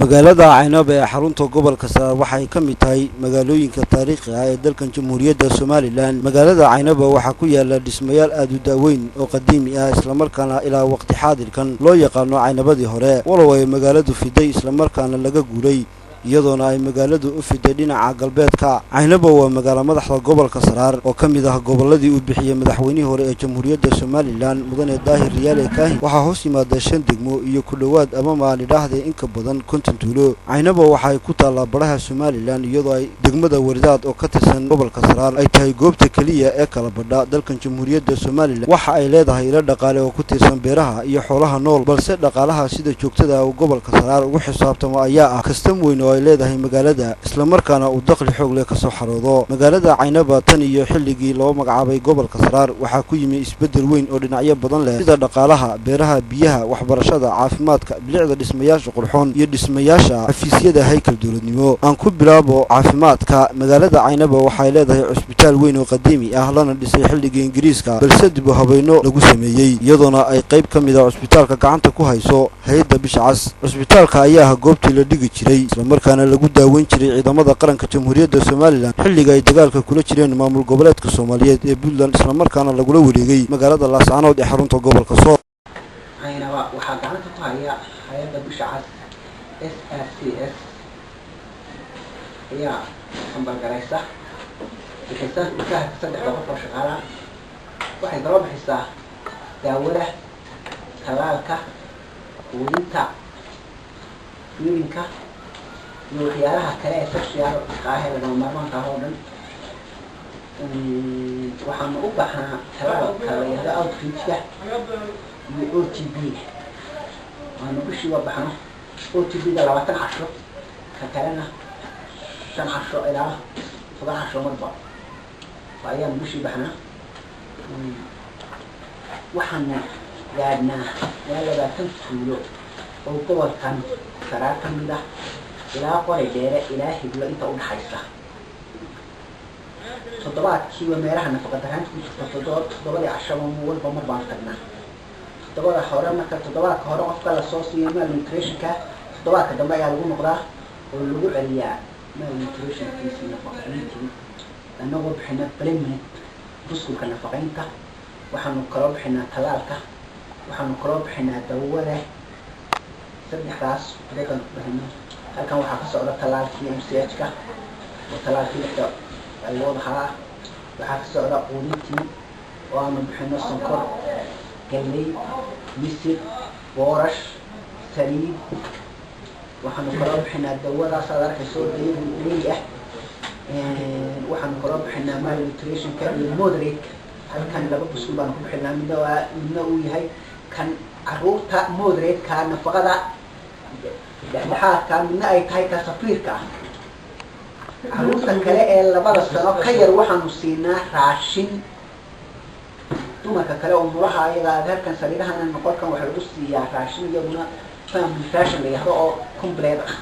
magaalada Caynaba ee xarunta gobolka Saraar waxay ka mid tahay magaalooyinka taariikhiga ah ee dalkan Jamhuuriyadda Soomaaliland. magaalada Caynaba waxaa ku yaala dhismayaal aad u daaweyn oo qadiimi ah isla markaana ilaa waqti xaadirkan loo yaqaano Caynabadii hore, walow ay magaaladu fiday isla markaana laga guuray iyadoona ay magaaladu u fiday dhinaca galbeedka. Caynaba waa magaalo madaxda gobolka Saraar oo ka mid ah goboladii uu bixiyay madaxweynihii hore ee Jamhuuriyadda Soomaaliland Mudane Daahir Riyaale Kaahin. waxaa hoos yimaada 5 degmo iyo ku dhawaad ama maalidhahdii in ka badan 50 tuulo. Caynaba waxay ku taalaa baraha Soomaaliland iyadoo ay degmada Wardaad oo ka tirsan gobolka Saraar ay tahay goobta kaliya ee kala badha dalkan Jamhuuriyadda Soomaaliland. waxa ay leedahay ilo dhaqaale oo ku tirsan beeraha iyo xoolaha nool, balse dhaqaalaha sida joogtada ah uu gobolka Saraar ugu xisaabtamo ayaa ah kastam weyn ay leedahay magaalada isla markaana uu dakhli xoog leh ka soo xaroodo. magaalada Caynaba tan iyo xilligii loo magacaabay gobolka Saraar waxaa ku yimi isbedel weyn oo dhinacyo badan leh sida dhaqaalaha, beeraha, biyaha, waxbarashada, caafimaadka, bilicda dhismayaasha qurxoon iyo dhismayaasha xafiisyada haykal dawladnimo. aan ku bilaabo caafimaadka. magaalada Caynaba waxay leedahay cusbitaal weyn oo qadiimi ah lana dhisay xilligii Ingiriiska, balse dib u habeeno lagu sameeyay iyadoona ay qayb ka mid ah cusbitaalka gacanta ku hayso hay'adda Bisha Cas. cusbitaalka ayaa goobtii la dhigi jiray markaana lagu daaweyn jiray ciidamada qaranka Jamhuuriyadda Soomaaliland xilliga ay dagaalka kula jireen maamul goboleedka Soomaaliyeed ee Puntland isla markaana lagula wareegay magaalada Laascaanood ee xarunta gobolka Sool. Caynaba waxaa gacanta ku haya hay'adda Bisha Cas SRCS ayaa hambalgaraysa bixisa ilkaha 3 qof oo shaqaala waxay kaloo bixisaa daawada, talaalka, quudinta, fiirinka iyo waxyaalaha kale ee social ah ee lagama maarmaanka ah oo dhan. waxaanu u baahnaa talaalka la yidhaahdo outreach-ka iyo OTB. waanu bishii u baxno OTB-ga 20 casho, ka kalena 5 casho ilaa 7 casho marba ayaanu bishii baxnaa. waxaanu gaadhnaa ilaa 20 tuulo oo gobolkan Saraar ka mid ah ilaa Qori Dheere ilaa Hiblo inta u dhaxaysa. toddobaadkii meelaha nafaqa darranta ku jirta 7 casho walba mar baan tagnaa. toddobaadka hore marka toddobaadka hore qofka la soo siiyay malnutrition-ka, toddobaadka dambe ayaa lagu noqdaa oo lagu celiyaa malnutrition-kiisa nafaqeynta. annagoo bixina supplement buskulka nafaqeynta, waxaanu kaloo bixinaa talaalka, waxaanu kaloo bixinaa dawada. saddexdaas dadkan bixino. halkan waxaa ka socda talaalkii MCH-ka oo talaalkii dadka ay wadahaa. waxaa ka socda quudintii oo aanu bixino sonkor, galley, misir, boorash, saliid. waxaanu kaloo bixinaa dawadaas aad arkayso daily ah. waxaanu kaloo bixinaa malnutrition-ka iyo moderate. halkan 2 buskul baanu ku bixinaa, midna uu yahay kan caruurta moderate-ka nafaqada dhexdhexaadka, midna ay tahay ka safiirka ah. caruurta kale ee 2 sano ka yar waxaanu siinaa raashin. dumarka kale oo muraha ayaga halkan sariirahan noqonkan waxay lagu siiyaa raashin iyaguna family ration la yiraahdo oo complete ah.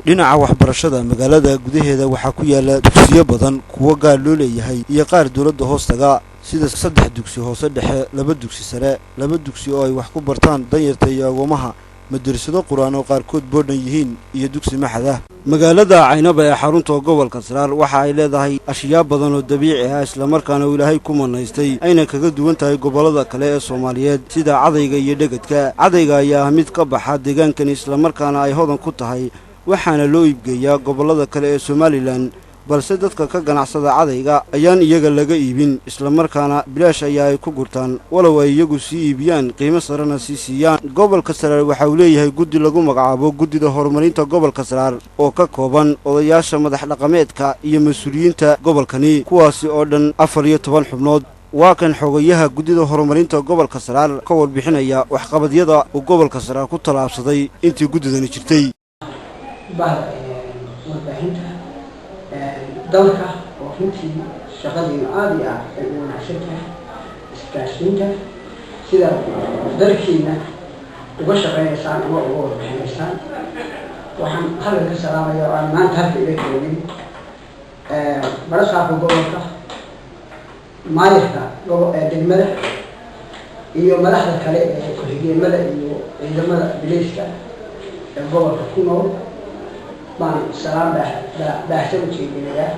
dhinaca waxbarashada magaalada gudaheeda waxaa ku yaala dugsiyo badan, kuwa gaar loo leeyahay iyo qaar dawladda hoostaga sida 3 dugsi hoose dhexe, 2 dugsi sare, 2 dugsi oo ay wax ku bartaan danyarta iyo agoomaha, madrasado quraan oo qaarkood boodhan yihiin iyo dugsi maxad ah. magaalada Caynaba ee xarunta gobolka Saraar waxa ay leedahay ashyaa badan oo dabiici ah isla markaana uu Ilaahay ku manaystay ayna kaga duwan tahay gobolada kale ee Soomaaliyeed sida cadayga iyo dhegedka. cadayga ayaa mid ka baxa deegaankan isla markaana ay hodan ku tahay, waxaana loo iibgeeyaa gobolada kale ee Soomaaliland, balse dadka ka ganacsada cadayga ayaan iyaga laga iibin isla markaana bilaash ayaa ay ku gurtaan, walow ay iyagu sii iibiyaan qiimo sarena sii siiyaan. gobolka Saraar waxa uu leeyahay guddi lagu magacaabo guddida horumarinta gobolka Saraar oo ka kooban odayaasha madax dhaqameedka iyo mas'uuliyiinta gobolkani, kuwaasi oo dhan 14 xubnood. waa kan xogayaha guddida horumarinta gobolka Saraar ka warbixinaya waxqabadyada uu gobolka Saraar ku talaabsaday intii guddidani jirtay. dalka oo runtii shaqadii aad iyo aad ay u wanaagsan tahay iskaashinta sida dalkiina uga shaqeynaysaan ama uga warbixinaysaan. waxaan halkan ka salaamayaa oo aan maanta halka iga joogin barasaafka gobolka, maayirka degmada iyo madaxda kale ee ku-xigeenada iyo ciidamada biliiska ee gobolka ku nool بان سلام بحسن شيء بنيا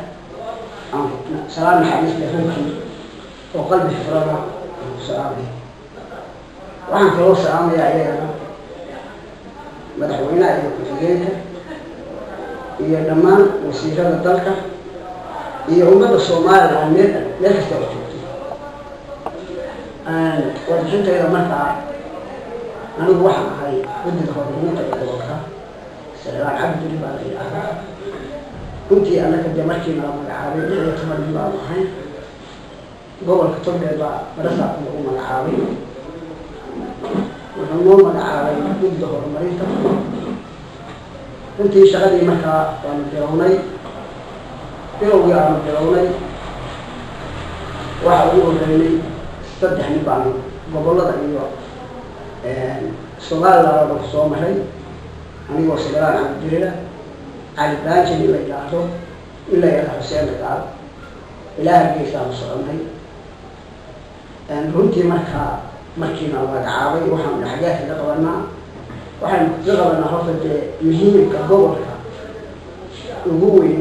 سلام الحديث لهمكي وقلب فرنا سلامي وعن كل سلام يا عيالنا مدحونا إلى كفيجك هي دمان وسيرة الدلكة هي أمة الصومال العمير لا تستوعب وجدت إلى مرتع أنا بوحنا هاي ودي الخبرين تقولها سلام عبد الله كنت أنا كدمرتي مع العابين اللي تمر الله هاي قبل كتب لي برسا أم العابين ونمو العابين ضد مريضة كنت شغلي مكة ومجروني يوم يا مجروني وحاولوا لي استدحني بعض قبل الله سؤال على الصوم هاي أنا وصلنا عن الدريرة على الباجي اللي يلاحظه إلا يا حسين قال إلى الجيش على الصوم هاي أن رنتي مكينا وعابي وحنا الحاجات اللي قبلنا وحنا قبلنا حفظ مهين كجوهر وجوي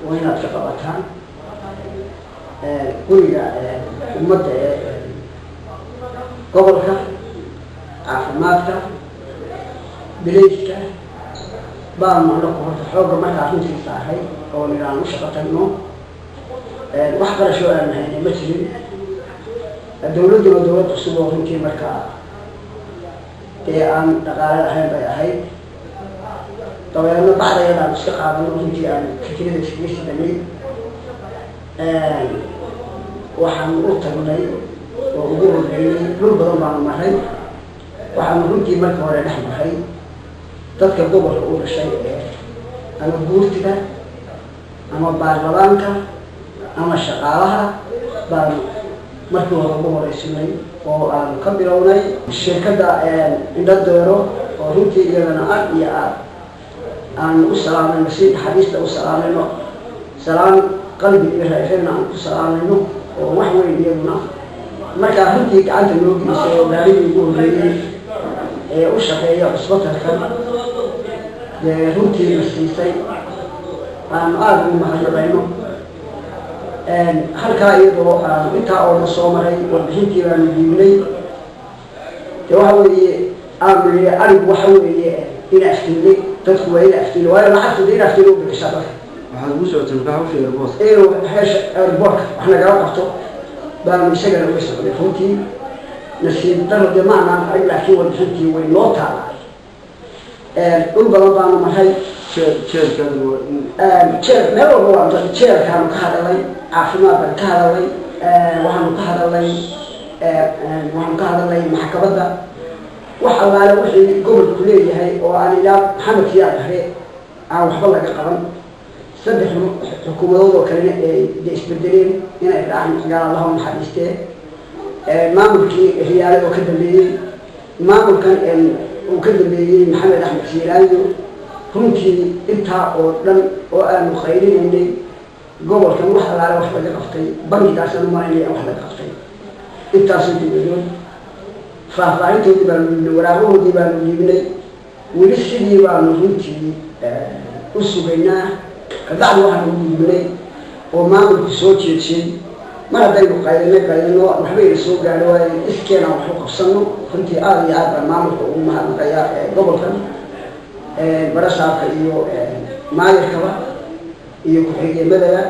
وهنا تقبلتها كل مدة جوهرك عافماتك بليشك بان معلومة حوجة ما تعرفين تستاهي أو نرى مشقة النوم وحضر شو أنا هني مثل الدولة دي ودولة الصبح في مركا تيان تقال الحين بيهاي طبعا أنا بعد يدا مستقبل إنه في أن كثير تسويش دني وحن أطلعي وأقول لي كل بدر مع المحي وحن نقول مركا ولا نحن محي تذكر دبر أول شيء أنا بقول كده أما بارلمانك أما شغالها بار مركو ربما رئيسني وأنا كبيروني الشركة عند الدورة وروتي لنا يا أن أسلام المسيح حديث أسلام إنه سلام قلبي يرهفنا أن أسلام إنه ومحور يدنا ما كان روتي عند النوبي سو غريب يقول لي وشقية عصبتها كم روتي مسيسي أنا أعلم ما هذا halkaa iyadoo intaa oo la soo maray warbixintii baanu dhiibnay de waxa weeye aanu arigu waxa weeye ina aftiinay dadku waa ina aftiinay waayo lacagta ina aftiinay u bixisaa dadka waxaad ugu socotay maxaa u sheegay boos heesha airportka wax nagala qabto baanu isagana uga socday runtii nasiib daro de maanaan arag laakiin warbixintii way noo taalaay dhul badan baanu maray meel walba waa jeelkaanu ka hadalay caafimaad baan ka hadalay waxaanu ka hadalay maxkamadda wax allaale wixii gobolku leeyahay oo aan ilaa maxamed siyaad ahre aan waxba laga qaban saddex xukuumadood oo kalena ay isbedeleen inay dhacaan gaar allaha u naxariistee maamulkii riyaale oo ka dambeeyey maamulkan uu ka dambeeyey maxamed axmed siilaayo runtii intaa oo dhan oo aanu qayrinaynay gobolkan wax allaale wax laga qaftay bangigaasaan umalaynaya wax laga qaftay intaasoo dibadood faahfaahintoodii baanu dhiibnay waraaqahoodii baanu dhiibnay weli sidii baanu runtii u sugaynaa kabacdi waxaanu dhiibnay oo maamulku soo jeedshay mar haddaynu qaydino waxbayna soo gaadho waaye iskeenaan wax u qabsanno runtii aada iyo aad baan maamulka ugu mahadnaqayaa gobolkan barasaabka iyo maayirkaba iyo ku-xigeenmadaba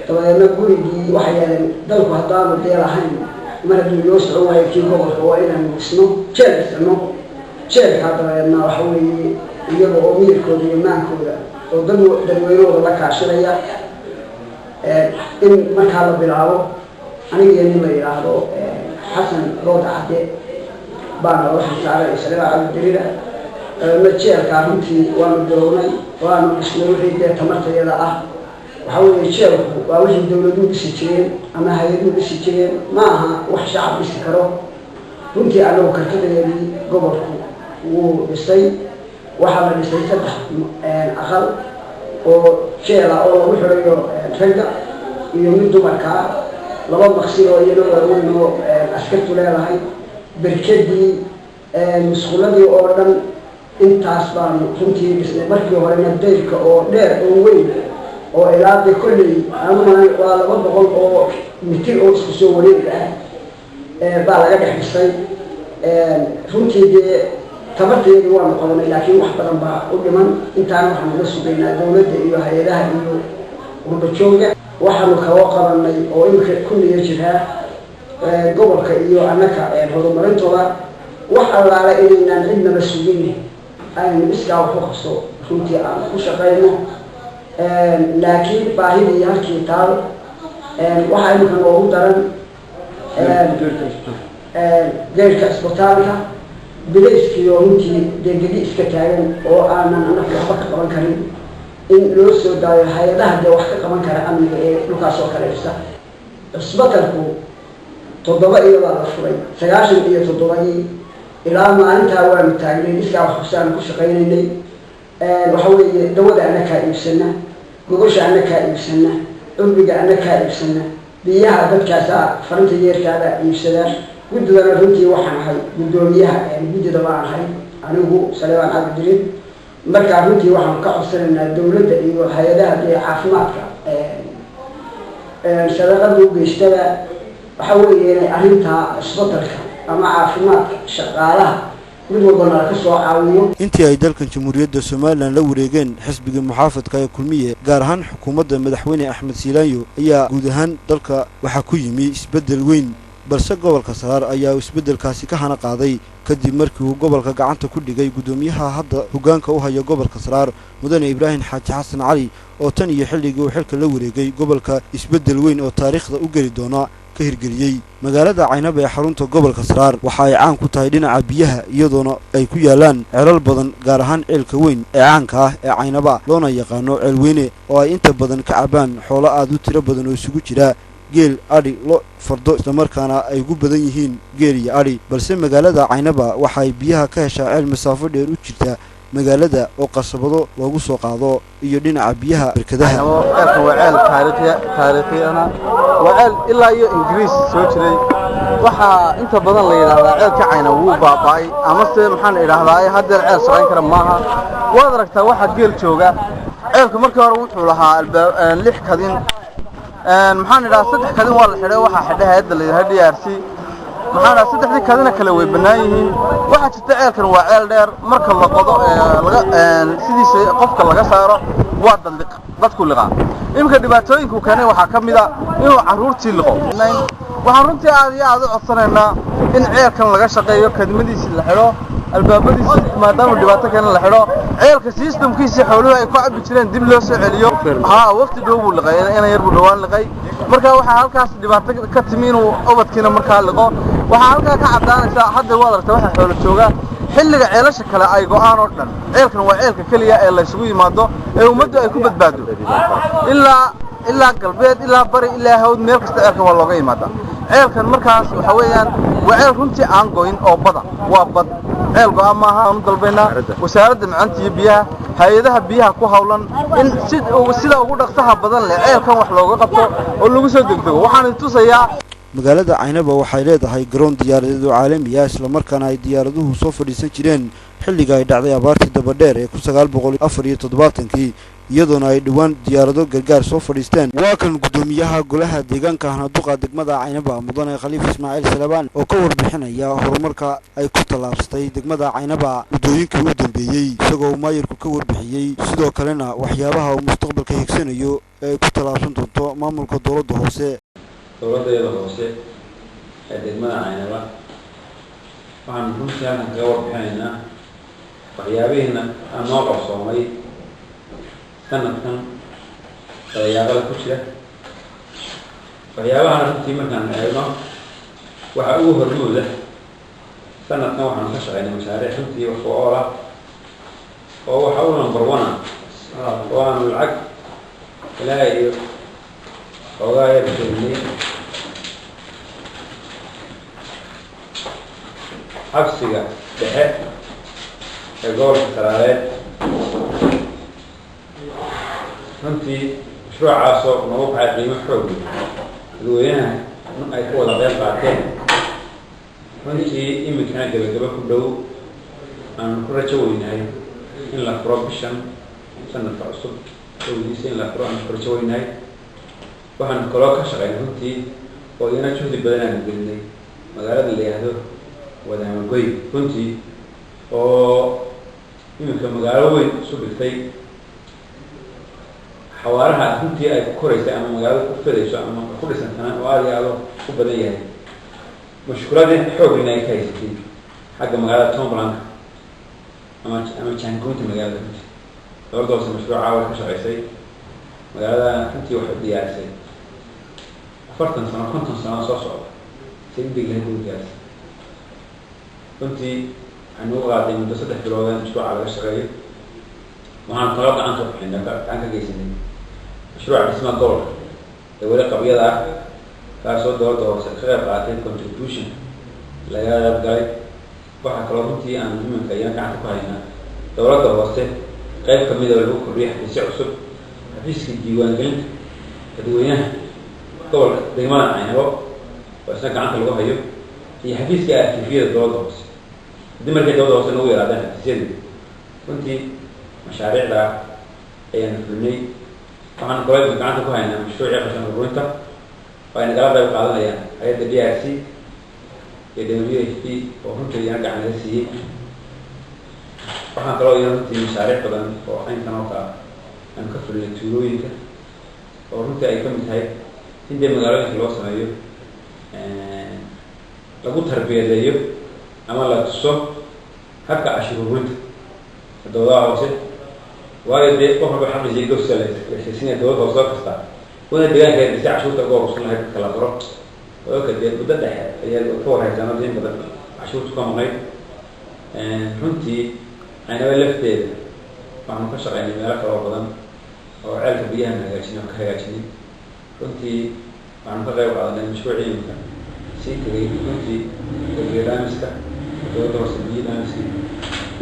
dabadeedna gurigii waxay yeeleen dalku haddaanu dee lahayn mar hadduu loo socon waayo kii gobolka waa inaanu dhisno jeel dhisno jeelkaa dabadeedna waxa weeye iyaga oo miyirkooda iyo maankooda oo dadweynahooda la kaashanaya in markaa la bilaabo anigii nin la yidhaahdo xasan rood cadde baana loo xisaaray isagana cabdidirida jeelkaa runtii waanu bilownay waanu dhisnay wixii dee tamartayada ah waxa weeye jeelku waa wixii dawladuhu dhisi jireen ama hay-aduhu dhisi jireen ma aha wax shacab dhisi karo runtii anagu karkadeedii gobolku wuu dhisay waxaa la dhisay 3 aqal oo jeela oo lagu xirayo ragga iyo mid dumarkaa 2 maqsin oo iyana waaweyn oo askartu leedahay berkedii musquladii oo dhan intaas baan runtii dhisnay markii horena dayrka oo dheer oo weyn oo ilaa kolley ama waa 200 oo mitir oo isku soo wareeg ah baa laga dhex dhisay runtii dee tabarteedu waa noqonay laakiin wax badan baa u dhiman intaan waxaan la sugaynaa dawladda iyo hay'adaha iyo gurbajoogga waxaanu kaga qabanay oo imika kulliya jira gobolka iyo annaka horumarintooda wax allaala inaan cidnaba sugin aynu iskaa wax u qabso runtii aan ku shaqayno laakiin baahidii halkii taal waxaa imika noogu daran geerka isbitaalka bilayskiioo runtii degdegi iska taagan oo aanan annaka waxba ka qaban karin in loo soo daayo hay-adaha dee wax ka qaban kara amniga ee dhulkaas oo kale dhisa isbatalku 7 iyo baa la furay 97 ilaa maalintaa waanu taagnay iskaa wax qabsaan ku shaqaynaynay waxa weeye dawada annakaa iibsana gogosha annakaa iibsana cumriga annakaa iibsana biyaha dadkaasaa farinta yeerkaada iibsada guddidana runtii waxaan ahay guddoomiyaha guddida baan ahay anigu Salebaan Cabdidiin markaa runtii waxaan ka codsanaynaa dawladda iyo hay-adaha dee caafimaadka shaqada u geystada waxa weeye inay arrintaa isbeddelka ama caafimaadka shaqaalaha mid walbana ka soo caawiyo intii ay dalkan Jamhuuriyadda Soomaaliland la wareegeen xisbiga muxaafadka ee kulmiye gaar ahaan xukuumadda madaxweyne Axmed Siilaanyo ayaa guud ahaan dalka waxa ku yimi isbeddel weyn balse gobolka Saraar ayaa isbeddelkaasi ka hana qaaday kadib markii uu gobolka gacanta ku dhigay gudoomiyaha hadda hoggaanka u haya gobolka Saraar mudane Ibrahim Xaaji Xasan Cali oo tan iyo xilligii uu xilka la wareegay gobolka isbeddel weyn oo taariikhda u gali doona ka hirgeliyay magaalada Caynaba ee xarunta gobolka Saraar waxa ay caan ku tahay dhinaca biyaha iyadoona ay ku yaalaan ceelal badan gaar ahaan ceelka weyn ee caanka ah ee Caynaba loona yaqaano ceel weyne oo ay inta badan ka cabaan xoolo aad u tiro badan oo isugu jira geel adhi lo fardo isla markaana ay ugu badan yihiin geel iyo adhi balse magaalada Caynaba waxa ay biyaha ka heshaa ceel masaafo dheer u jirta magaalada oo qasabado loogu soo qaado iyo dhinaca biyaha barkadaha waa ceel taariikhiana waa ceel ilaa iyo Ingiriis soo jiray waxa inta badan la yiraahdaa ceelka Caynaba wuu baabay ama se maxaan yiraahdaa hadda ceel shaqayn kara maaha waad aragtaa waxa geel jooga ceelka markii hore wuxuu lahaa 6 kadin maxaan yiraahdaa 3 kadin waa la xidhay waxa xidhaayada la yiraahdo DRC maxaan 3 kadina kala way banaan yihiin waxa jirta ceelkan waa ceel dheer marka la qodo sidiisa qofka laga saaro waa dadku liqaa imka dhibaatooyinku keenay waxa kamid ah inuu caruurtii liqo waxaan runtii aad iyo aad u codsanaynaa in ceelkan laga shaqeeyo kadmadiisa la xiro albaabadiisa maadaama dhibaato keenay la xiro ceelka systemkiisa xooluhu ay ku cabi jireen dib loo soo celiyo waqti dhow buu liqay in yar buu dhawaan liqay marka waxa halkaas dhibaato ka timi inuu ubadkiina markaa liqo waxa halka ka cadaanaysa hadda waad aragtaa waxa xoolo jooga xilliga ceelasha kale ay go'aan oo dhan ceelkan waa ceelka kaliya ee la isugu yimaado ee ummaddu ay ku badbaado ilaa galbeed ilaa bari ilaa hawd meel kasta ceelkan waa looga yimaada ceelkan markaas waxa weeyaan waa ceel runtii aan go'in oo bada waa bad ceel go'aan maaha aan dalbayna wasaaradda macaanta iyo biyaha hay'adaha biyaha ku hawlan in sida ugu dhaqsaha badan leh ceelkan wax looga qabto oo lagu soo degdego waxaan tusayaa magaalada Caynaba waxay leedahay garoon diyaaradeed oo caalami ah isla markaana ay diyaaraduhu soo fadhiisan jireen xilliga ay dhacday abaartii daba dheer ee 1974kii iyadoona ay dhawaan diyaarado gargaar soo fadhiisteen waa kan gudoomiyaha golaha deegaanka Hanaduqa degmada Caynaba mudane Khaliif Ismaaciil Salebaan oo ka warbixinaya horumarka ay ku talaabsatay degmada Caynaba muddooyinkii u dambeeyay isagoo maayirku ka warbixiyay sidoo kalena waxyaabaha uu mustaqbalka higsanayo ee ku talaabsan doonto maamulka dawladda hoose dawladda hoose ee degmada Caynaba waxaan runtii aan ka warbixinaynaa waxyaabaheena aan noo qabsoomay sanadkan waxyaabada ku jira waxyaabaha runtii markaan eegno waxa ugu hormooda sanadkan waxaan ka shaqaynay mashaariic runtii wax ku ool ah oo waxa uu number 1 oo aan lacag ilaa iyo xogaaya bixinay xabsiga dhexe ee gobolka Saraar runtii mashruucaasoo nagu baxay qiimo xoog dadweynaha ay ku wada qayb qaateen runtii imikana gabagaba ku dhow aan ku rajo weynahay in la furo bishan sanadka cusub awgiisa in la furo aan ku rajo weynahay waxaan kaloo ka shaqeynay runtii oo iyana juhdi badan aan gelinay magaalada la yidhaahdo Wadaamagoy runtii oo iminka magaalo weyn isu dhigtay xawaaraha runtii ay ku koraysay ama magaalada ku fidayso ama ku dhisantana oo aad iyo aad u badan yahay mushkiladii xoogina ay ka haysatay xagga magaalada Tombolanka ama jaangoynta magaalada runtii dowladda hoose mashruuca way ka shaqaysay magaalada runtii waxay diyaarisay 40 sano 50 sano soo socda si degdeg ah u diyaarisay runtii anu qaaday muddo 3 bilood mashruuca laga shaqeeyay waxaan kala gacanta ku xidhnay gacan ka geysanay mashruuca dhismaha gobolka ee weli qabyada ah kaasoo dowladda hoose ka qayb qaatay contribution laga qayb galay waxaa kaloo runtii aan iminka iyana gacanta ku haynaa dowladda hoose qayb ka mid ah lagu kordhiyay xafiisyo cusub xafiiska diiwaangelinta dadweynaha gobolka degmada Caynabo oo isna gacanta lagu hayo iyo xafiiska arkiifyada dowladda hoose haddii markay dowladda hoose nagu yaraadaan xafiisyadii runtii mashaariicda ayaan fulnay waxaan kaloo gacanta ku haynaa mashruucii qashin ururinta oo ay nagala qayb qaadanayaan hay'adda DRC iyo WFP oo runtii iyana gacan laga siiyey waxaan kaloo iyana runtii mashaariic badan oo aynkan oo kale aan ka fulnay tuulooyinka oo runtii ay ka mid tahay in dee magaalooyinka loo sameeyo lagu tarbiyadeeyo ama la tuso habka cashuur ururinta dowladaha hoose waayo dee qof walba xaqiisii gowsa la heshiisinaya dowladda hoose kasta wana deegaanka si cashuurta uga urursan lahayd kala baro oo ka dee muddo dhexe ayaa ka warhaysanaa in badan cashuurtu ka maqnayd runtii Caynaba lafteeda waxaan ka shaqeynay meelo kala badan oo ceelka biyaha ka hagaajinay runtii waxaan ka qayb qaadanay mashruucii imika sii tegay runtii barnaamijka dowladda hoose barnaamijkii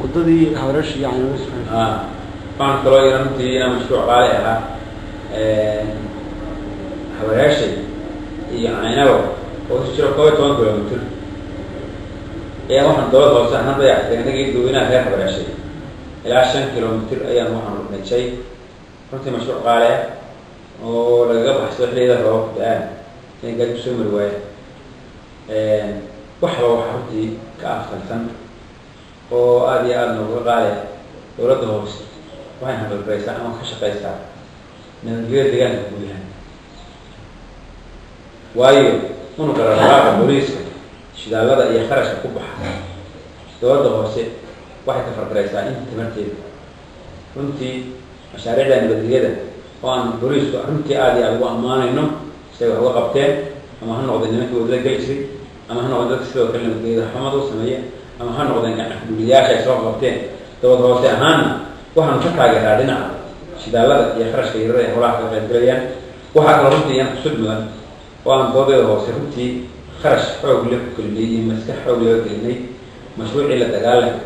wadadii hawrash iyo Caynaba waxaan kaloo iyana runtii inaan mashruuc qaali ahaa hawraashay iyo Caynaba oo isu jiro 12 kilomitir ayaa waxaan dowladda hoose ahaan dayactay anagii dadweynaha reer hawraashay ilaa 5 kilomitir ayaan waxaan rubnay runtii mashruuc qaali ah oo laga baxsado xilliga roobka da'an in gaadhi soo mari waayo waxa runtii ka afkalsan oo aad iyo aad nooga qaali dowladda hoose waxay handalbaysaa ama ka shaqaysaa nabadgelyada deegaanka gudaha waayo unu kala raaca booliiska shidaalada iyo kharashka ku baxa dowladda hoose waxay ka farbaraysaa inta tamarteeda runtii mashaariicda nabadgelyada oo aan booliisku runtii aad iyo aad ugu ammaanayno siday wax uga qabteen ama ha noqdeen nimankii wadada geli jiray ama ha noqdeen dadka sidoo kale nabadgelyada xumad u sameeya ama ha noqdeen gacankuduliyaasha ay soo qabteen dowladda hoose ahaana waxaanu ka taageeraa dhinaca shidaalada iyo kharashka yarada ee howlaha ka qaybgalayaan waxaa kaloo runtii iyana kusud mudan oo aan doodeeda hoose runtii kharash xoog leh ku gelinay iyo maskax xoog leh gelinay mashruucii la dagaalanka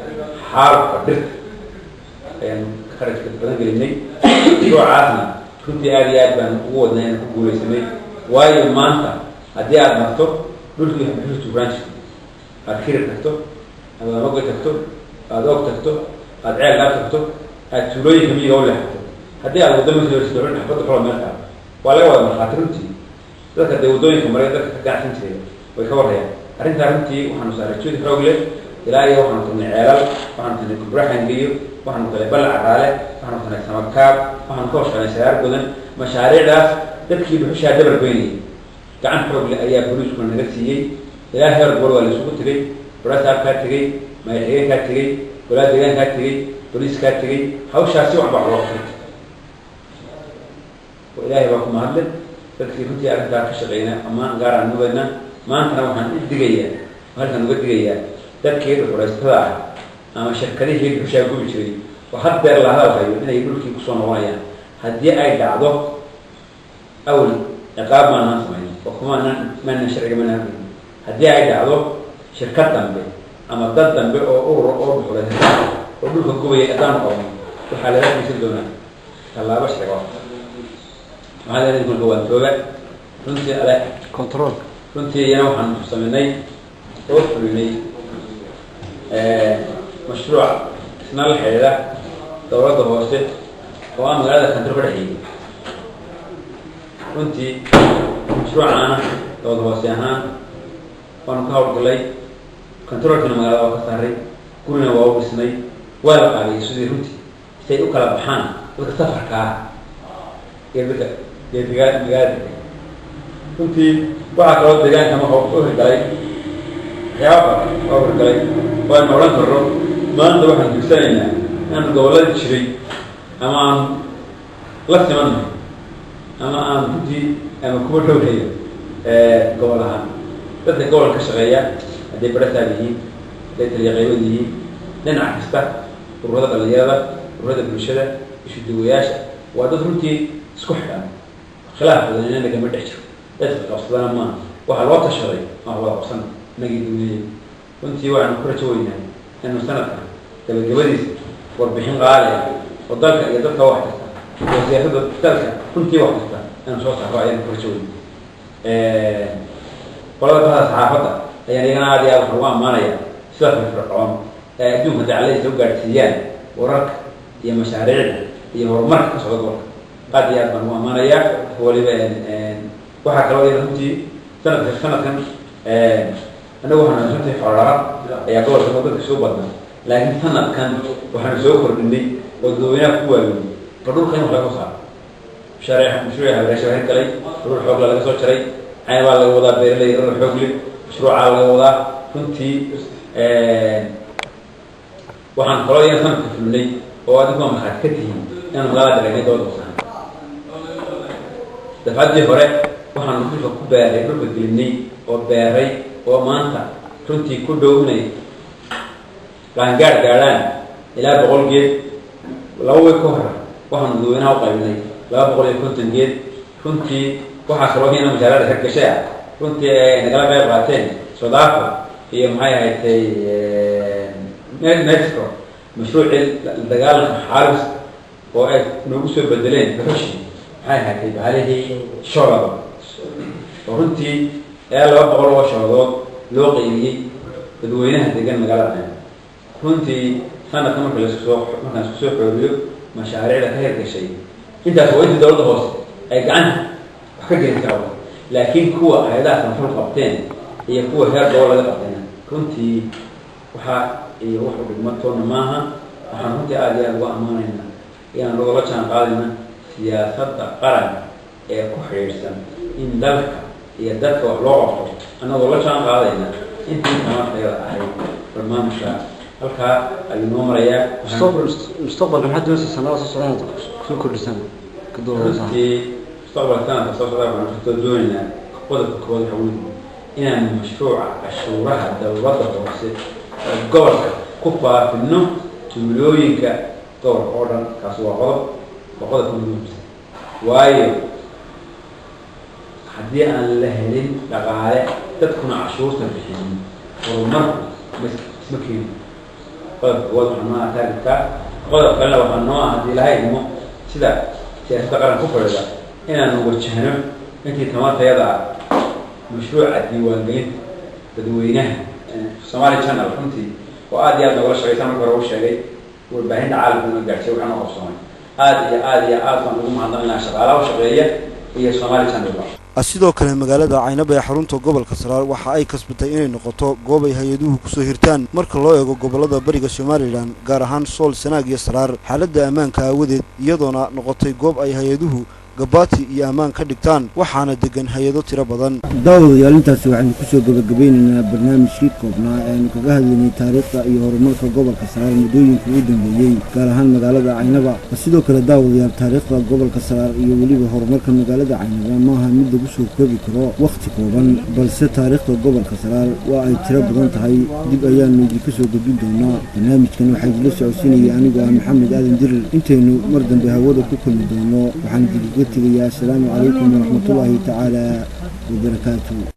xaalufka dhirta ayaan kharashka badan gelinay mashruucaasna runtii aad iyo aad baan ugu wadnay inaan ku guulaysanay waayo maanta haddii aad marto dhulkii xusuustu branch aad kirib tagto aad Wadaamagoy tagto aad og tagto aad ceel aad tagto aad tuulooyinka miyiga u leexato haddii aad waddo mid horisto xabadda xoolo meel taal waa laga wada markhaati runtii dadka dee waddooyinka maray dadka ka ganacsan jiray way ka warhayaan arrintaa runtii waxaanu saaray juhdi xoog leh ilaa iyo waxaanu tagnay ceelal waxaanu tagnay kubraxangeeyo waxaanu tagnay ballac caraale waxaanu tagnay samakaab waxaanu ka hoshaqeynay sagaar godan mashaariicdaas dadkii dhuxushaa dabar beynayay gacan xoog leh ayaa booliisku naga siiyey ilaa heer gobol waa la isugu tegey barasaabkaa tegey madaxxigeenkaa tegey golaha deegaankaa tegey booliiskaa tegey hawshaas si waxba loo qabtay ilaahay baa ku mahadle dadkii runtii arrintaa ka shaqeynaa ammaan gaar aan nugadna maantana waxaan u digayaa halkan uga digayaa dadkii dhuxulaystada ah ama shirkadihii dhuxushaa gubi jiray oo haddeer la hadalhayo inay dhulkii kusoo noqonayaan haddii ay dhacdo awal ciqaab maanaan samayn oo kumaanan sharciga manaan gelin haddii ay dhacdo shirkad dambe ama dad dambe oo urur oo dhuxulaysta oo dhulka gubaya haddaan qaban waxaa laga fiirsan doonaa tallaabo sharci maxaa leedahay kulka waan tooga runtii ale control runtii iyana waxaan sameynay oo fulinay مشروع اسمه الحيلة دورة هوسة وأنا مقالة كنترول رحيم كنتي مشروع أنا دورة هوسة هان وأنا كهول قلي كنترول كنا مقالة وكسري كلنا واو اسمي ولا قالي سودي روتي سيدو كلا بحان وكتفر كا يبقى كنتي واحد لو دجاج كما هو قلي يا أبو قلي وأنا مولان كرر ما عنده واحد يكسرنا أنا دولة شري أما لست منه أما كنتي أما كبر دولة قولها بس قول كشغية هذه برثة به ليت اللي غيره به ننعكس الرودة الرياضة الرودة بالشدة يشدوياش وهذا ثمتي سكحة خلاف لأننا كمان نحشر لا أصلا ما واحد وقت الشري ما هو أصلا نجد مني كنتي واحد كرة شوينا إنه سنة تبي جواليس والبحين غالية والضلك يضلك واحدة وزيادة الضلك كنتي واحدة أنا شو صار رأيي كرة شوي والله بهذا صحافته يعني أنا عادي أروح روان مانيا سافر في الرقم بدون هذا عليه زوجة سيان ورك هي مشاريع هي هرمات كسرور قد يأخذ روان مانيا هو اللي بين واحد كلام يرمتي سنة كان أنا وأنا شفت حرارة يقول سبب كسوبنا لكن سنة كان وأنا سوكر مني والدنيا قوة مني فدول خير ولا قصار شارع مشروع هذا شارع كلي روح حول لا قصور شري عين والله وضع بيرلي روح حقلي مشروع على وضع كنتي وعن قراية سنة في مني وأديكم محكتي أنا مغادر يعني دول وصان دفعت فرق وحن نقول كباري ربع جلني وباري ومانتا كنتي كدومني كان قاعد إلى بقول جيد لو كهرة وحن ندوينها وقايمني لا بقول كنت جيد كنتي وحن سروقي أنا مجرد هيك شيء كنتي نقلب على بعتين صداقة هي معي هاي مكسيكو مشروع الدجال حارس ونقص بدلين بخشي هاي عليه شرطة وكنتي لو بقول وشرطات لو قيمي تدوينها تجن مجال كنتي سنة كمان في السوق مثلا السوق حلو مشاريع لخير كشيء أنت سويت الدولة هوس أي عنها حاجة كذا لكن كوا هذا كان قبتين هي كوا هي الدولة قبتين كنتي هي واحد بالمطون معها وحنوتي عادي أبغى أمانة يعني لو كان قادنا سياسة قرن كحيرسن إن ذلك هي ذلك وعلاقة أنا والله كان قادنا أنت كمان خير أهل برنامج هلك النومرية مستقبل لحد نص السنة وصلنا كل سنة كدور صح مستقبل كان تصور أنا في الدنيا قدرة كبار حولنا إن مشروع الشورى الدولة الرئيسية الجور كوبا في النوم تملوينك دور أوردن كسوة غضب وقدرة النوم وايو حدي أن لهلين لقاعدة تدخل عشور سبحين والمرء مسكين قد وضع ما تاركه قد قال له أنه هذه لا يهمه سدا سيستقر كفر هذا إن نقول شهنم أنت كمان تيضع مشروع الديوانين تدوينه سومالي channel كنتي وآدي أنا ولا شيء ثمن كروش شيء والبهند عالم من الجرسي وكانوا أصلاً آدي نقوم عندنا شغالة وشغالية هي سومالي channel sidoo kale magaalada Caynaba ee xarunta gobolka Saraar waxa ay kasbatay inay noqoto goob ay hay'aduhu ku soo hirtaan marka loo eego gobolada bariga Soomaaliland gaar ahaan Sool Sanaag iyo Saraar xaaladda ammaanka awadeed iyadoona noqotay goob ay hay'aduhu gabaati iyo ammaan ka dhigtaan waxaana degan hay'ado tiro badan daawadayaal intaasi waxaan ku soo gabagabaynaynaa barnaamijkii koobnaa ee aan kaga hadlaynay taariikhda iyo horumarka gobolka Saraar muddooyinkii ugu dambeeyay gaar ahaan magaalada Caynaba sidoo kale daawadayaal taariikhda gobolka Saraar iyo waliba horumarka magaalada Caynaba maaha mid lagu soo koobi karo waqti kooban balse taariikhda gobolka Saraar waa ay tiro badan tahay dib ayaan idinku soo gudbin doonaa barnaamijkan waxa idin la socodsiinaya anigu Maxamed Aadan Dirir intaynu mar dambe hawada ku kulmi doono waxaan السلام عليكم ورحمة الله تعالى وبركاته.